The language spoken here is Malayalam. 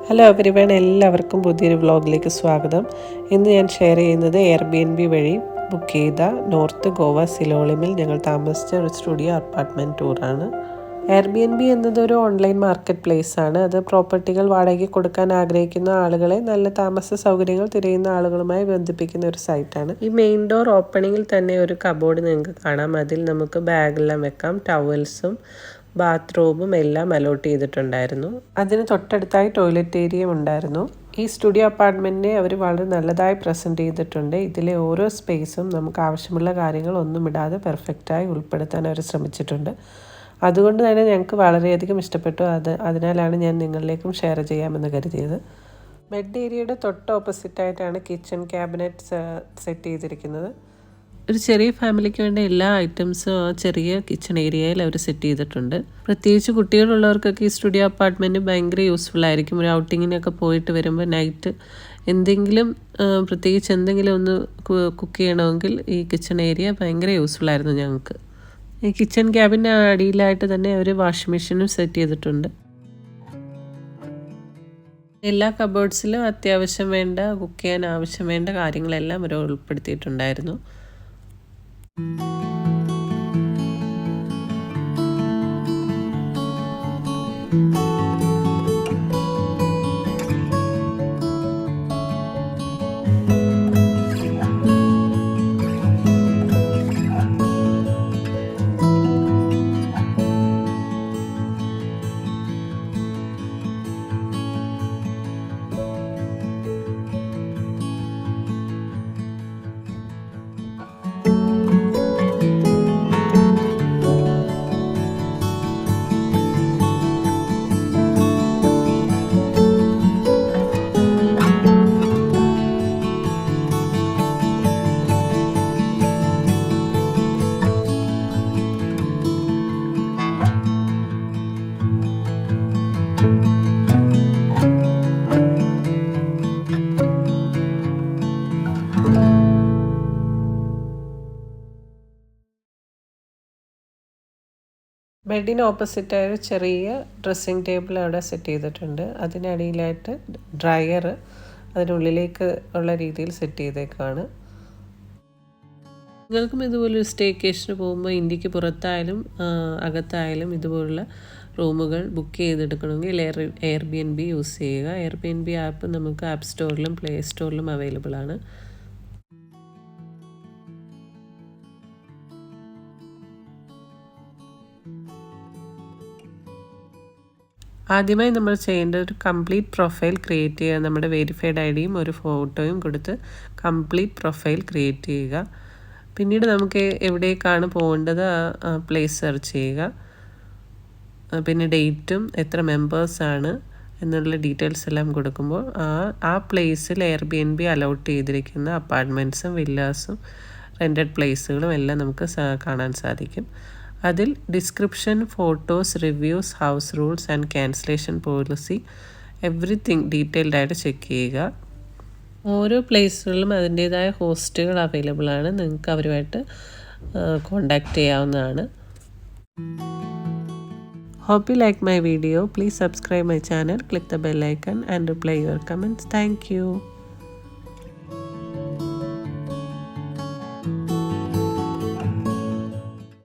ഹലോ എവരിവൺ, എല്ലാവർക്കും പുതിയൊരു വ്ളോഗിലേക്ക് സ്വാഗതം. ഇന്ന് ഞാൻ ഷെയർ ചെയ്യുന്നത് എയർബിഎൻബി വഴി ബുക്ക് ചെയ്ത നോർത്ത് ഗോവ സിലോളിമിൽ ഞങ്ങൾ താമസിച്ച ഒരു സ്റ്റുഡിയോ അപ്പാർട്ട്മെൻറ്റ് ടൂറാണ്. എയർബിഎൻബി എന്നതൊരു ഓൺലൈൻ മാർക്കറ്റ് പ്ലേസ് ആണ്. അത് പ്രോപ്പർട്ടികൾ വാടകയ്ക്ക് കൊടുക്കാൻ ആഗ്രഹിക്കുന്ന ആളുകളെ നല്ല താമസ സൗകര്യങ്ങൾ തിരയുന്ന ആളുകളുമായി ബന്ധിപ്പിക്കുന്ന ഒരു സൈറ്റാണ്. ഈ മെയിൻ ഡോർ ഓപ്പണിങ്ങിൽ തന്നെ ഒരു കബോർഡ് നിങ്ങൾക്ക് കാണാം. അതിൽ നമുക്ക് ബാഗെല്ലാം വെക്കാം. ടവൽസും ബാത്റൂമും എല്ലാം അലോട്ട് ചെയ്തിട്ടുണ്ടായിരുന്നു. അതിന് തൊട്ടടുത്തായി ടോയ്ലറ്റ് ഏരിയയും ഉണ്ടായിരുന്നു. ഈ സ്റ്റുഡിയോ അപ്പാർട്ട്മെൻറ്റിനെ അവർ വളരെ നല്ലതായി പ്രസൻറ്റ് ചെയ്തിട്ടുണ്ട്. ഇതിലെ ഓരോ സ്പേസും നമുക്ക് ആവശ്യമുള്ള കാര്യങ്ങൾ ഒന്നും ഇടാതെ പെർഫെക്റ്റായി ഉൾപ്പെടുത്താൻ അവർ ശ്രമിച്ചിട്ടുണ്ട്. അതുകൊണ്ട് തന്നെ ഞങ്ങൾക്ക് വളരെയധികം ഇഷ്ടപ്പെട്ടു. അതിനാലാണ് ഞാൻ നിങ്ങളിലേക്കും ഷെയർ ചെയ്യാമെന്ന് കരുതിയത്. ബെഡ് ഏരിയയുടെ തൊട്ട് ഓപ്പോസിറ്റായിട്ടാണ് കിച്ചൺ ക്യാബിനറ്റ് സെറ്റ് ചെയ്തിരിക്കുന്നത്. ഒരു ചെറിയ ഫാമിലിക്ക് വേണ്ട എല്ലാ ഐറ്റംസും ആ ചെറിയ കിച്ചൺ ഏരിയയിൽ അവർ സെറ്റ് ചെയ്തിട്ടുണ്ട്. പ്രത്യേകിച്ച് കുട്ടികളുള്ളവർക്കൊക്കെ ഈ സ്റ്റുഡിയോ അപ്പാർട്ട്മെൻറ്റ് ഭയങ്കര യൂസ്ഫുൾ ആയിരിക്കും. ഒരു ഔട്ടിങ്ങിനൊക്കെ പോയിട്ട് വരുമ്പോൾ നൈറ്റ് പ്രത്യേകിച്ച് എന്തെങ്കിലും ഒന്ന് കുക്ക് ചെയ്യണമെങ്കിൽ ഈ കിച്ചൺ ഏരിയ ഭയങ്കര യൂസ്ഫുൾ ആയിരുന്നു ഞങ്ങൾക്ക്. ഈ കിച്ചൺ ക്യാബിൻ്റെ അടിയിലായിട്ട് തന്നെ അവർ വാഷിംഗ് മെഷീനും സെറ്റ് ചെയ്തിട്ടുണ്ട്. എല്ലാ കബോർഡ്സിലും അത്യാവശ്യം വേണ്ട കുക്ക് ചെയ്യാൻ ആവശ്യം വേണ്ട കാര്യങ്ങളെല്ലാം അവർ ഉൾപ്പെടുത്തിയിട്ടുണ്ടായിരുന്നു. ബെഡിന് ഓപ്പോസിറ്റായ ഒരു ചെറിയ ഡ്രസ്സിങ് ടേബിൾ അവിടെ സെറ്റ് ചെയ്തിട്ടുണ്ട്. അതിനടിയിലായിട്ട് ഡ്രയർ അതിനുള്ളിലേക്ക് ഉള്ള രീതിയിൽ സെറ്റ് ചെയ്തേക്കാണ്. നിങ്ങൾക്കും ഇതുപോലൊരു സ്റ്റേക്കേഷന് പോകുമ്പോൾ ഇന്ത്യക്ക് പുറത്തായാലും അകത്തായാലും ഇതുപോലുള്ള റൂമുകൾ ബുക്ക് ചെയ്തെടുക്കണമെങ്കിൽ എയർബിഎൻബി യൂസ് ചെയ്യുക. എയർബിഎൻബി ആപ്പ് നമുക്ക് ആപ്പ് സ്റ്റോറിലും പ്ലേ സ്റ്റോറിലും അവൈലബിൾ ആണ്. ആദ്യമായി നമ്മൾ ചെയ്യേണ്ട ഒരു കംപ്ലീറ്റ് പ്രൊഫൈൽ ക്രിയേറ്റ് ചെയ്യുക. നമ്മുടെ വെരിഫൈഡ് ഐഡിയും ഒരു ഫോട്ടോയും കൊടുത്ത് കംപ്ലീറ്റ് പ്രൊഫൈൽ ക്രിയേറ്റ് ചെയ്യുക. പിന്നീട് നമുക്ക് എവിടേക്കാണ് പോകേണ്ടത് ആ പ്ലേസ് സെർച്ച് ചെയ്യുക. പിന്നെ ഡേറ്റും എത്ര മെമ്പേഴ്സാണ് എന്നുള്ള ഡീറ്റെയിൽസ് എല്ലാം കൊടുക്കുമ്പോൾ ആ പ്ലേസിൽ എയർബിഎൻബി അലോട്ട് ചെയ്തിരിക്കുന്ന അപ്പാർട്ട്മെൻറ്റ്സും വില്ലാസും റെൻറ്റഡ് പ്ലേസുകളും എല്ലാം നമുക്ക് കാണാൻ സാധിക്കും. അതിൽ description, photos, reviews, house rules and cancellation policy everything ഡീറ്റെയിൽഡായിട്ട് ചെക്ക് ചെയ്യുക. ഓരോ പ്ലേസുകളിലും അതിൻ്റേതായ ഹോസ്റ്റുകൾ അവൈലബിൾ ആണ്. നിങ്ങൾക്ക് അവരുമായിട്ട് കോണ്ടാക്റ്റ് ചെയ്യാവുന്നതാണ്. Hope you like my video. Please subscribe my channel, click the bell icon and reply your comments. Thank you.